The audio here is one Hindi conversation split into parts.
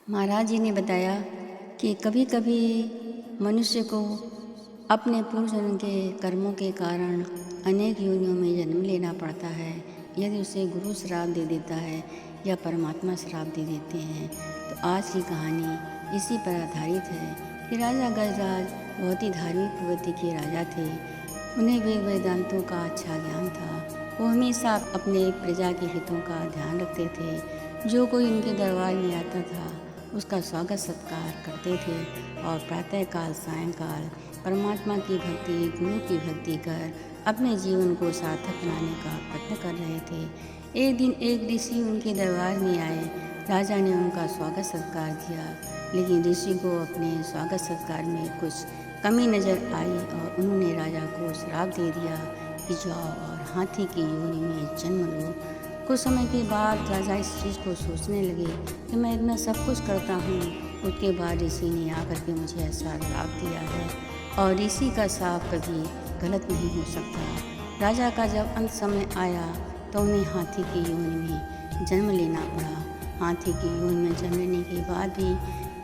महाराज जी ने बताया कि कभी कभी मनुष्य को अपने पूर्वजन्म के कर्मों के कारण अनेक योनियों में जन्म लेना पड़ता है। यदि उसे गुरु श्राप दे देता है या परमात्मा श्राप दे देते हैं। तो आज की कहानी इसी पर आधारित है कि राजा गजराज बहुत ही धार्मिक प्रवृत्ति के राजा थे। उन्हें वेद वेदांतों का अच्छा ज्ञान था। वो हमेशा अपने प्रजा के हितों का ध्यान रखते थे। जो कोई उनके दरबार में आता था उसका स्वागत सत्कार करते थे और प्रातःकाल सायंकाल परमात्मा की भक्ति, गुरु की भक्ति कर अपने जीवन को सार्थक बनाने का प्रयत्न कर रहे थे। एक दिन एक ऋषि उनके दरबार में आए। राजा ने उनका स्वागत सत्कार किया, लेकिन ऋषि को अपने स्वागत सत्कार में कुछ कमी नजर आई और उन्होंने राजा को श्राप दे दिया कि जाओ और हाथी की योनि में जन्म लो। कुछ समय के बाद राजा इस चीज़ को सोचने लगे कि मैं इतना सब कुछ करता हूँ, उसके बाद ऋषि ने आकर के मुझे ऐसा श्राप दिया है और ऋषि का श्राप कभी गलत नहीं हो सकता। राजा का जब अंत समय आया तो उन्हें हाथी की योनि में जन्म लेना पड़ा। हाथी की योनि में जन्म लेने के बाद भी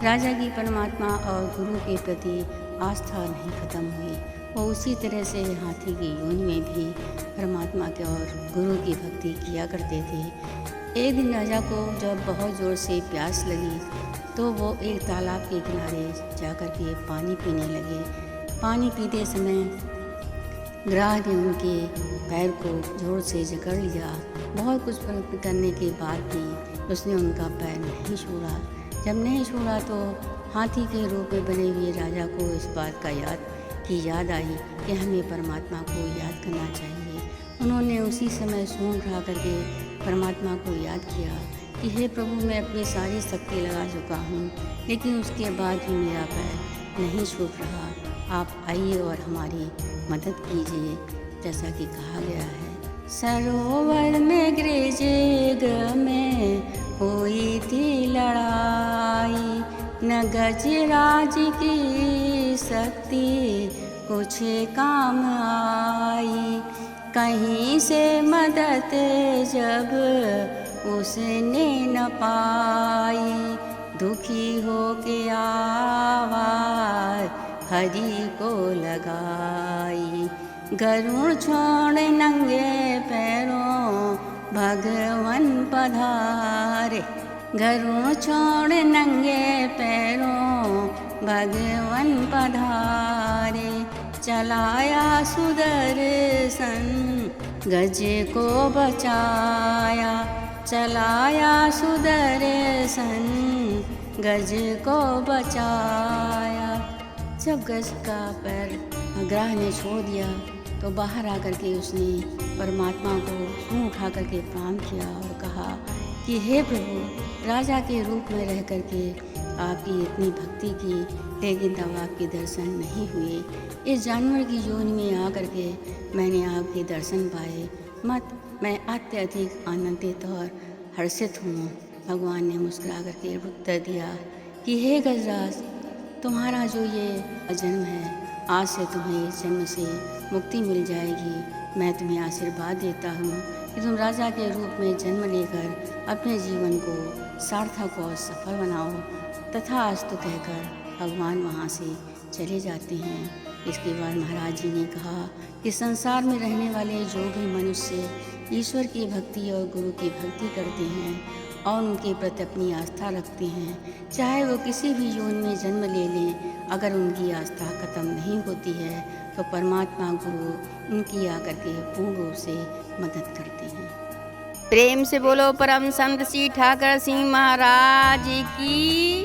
राजा की परमात्मा और गुरु के प्रति आस्था नहीं खत्म हुई। वो उसी तरह से हाथी की योनि में भी परमात्मा के और गुरु की भक्ति किया करते थे। एक दिन राजा को जब बहुत ज़ोर से प्यास लगी तो वो एक तालाब के किनारे जाकर के पानी पीने लगे। पानी पीते समय ग्राह ने उनके पैर को ज़ोर से जकड़ लिया। बहुत कुछ प्रयत्न करने के बाद भी उसने उनका पैर नहीं छोड़ा। जब नहीं छोड़ा तो हाथी के रूप में बने हुए राजा को इस बात का याद आई कि हमें परमात्मा को याद करना चाहिए। उन्होंने उसी समय सूंड उठा करके परमात्मा को याद किया कि हे प्रभु, मैं अपनी सारी शक्ति लगा चुका हूँ, लेकिन उसके बाद भी मेरा पैर नहीं छूट रहा। आप आइए और हमारी मदद कीजिए। जैसा कि कहा गया है, सरोवर में गिरजे ग्रह में हुई थी लड़ाई, न गजराज की शक्ति कुछ काम आई। कहीं से मदद जब उसने न पाई, दुखी हो के आवाज हरि को लगाई। गरुड़ छोड़ नंगे पैरों भगवन पधारे, गरुड़ छोड़ नंगे पैरों भगवन पधारे। चलाया सुदर्शन गज को बचाया, चलाया सुदर्शन गज को बचाया। जब गज का पैर ग्राह ने छोड़ दिया तो बाहर आकर के उसने परमात्मा को मुँह उठा करके प्रणाम किया और कहा कि हे प्रभु, राजा के रूप में रह करके आपकी इतनी भक्ति की, लेकिन तब आपके दर्शन नहीं हुए। इस जानवर की योनि में आकर के मैंने आपके दर्शन पाए। मैं अत्यधिक आनंदित और हर्षित हूँ। भगवान ने मुस्कुरा करके उत्तर दिया कि हे गजराज, तुम्हारा जो ये जन्म है, आज से तुम्हें इस जन्म से मुक्ति मिल जाएगी। मैं तुम्हें आशीर्वाद देता हूँ कि तुम राजा के रूप में जन्म लेकर अपने जीवन को सार्थक और सफल बनाओ। तथास्तु कहकर भगवान वहाँ से चले जाते हैं। इसके बाद महाराज जी ने कहा कि संसार में रहने वाले जो भी मनुष्य ईश्वर की भक्ति और गुरु की भक्ति करते हैं और उनके प्रति अपनी आस्था रखते हैं, चाहे वो किसी भी योनि में जन्म ले लें, अगर उनकी आस्था खत्म नहीं होती है तो परमात्मा गुरु उनकी आकर के पूर्ण रूप से मदद करते हैं। प्रेम से बोलो परम संत श्री ठाकर सिंह महाराज की।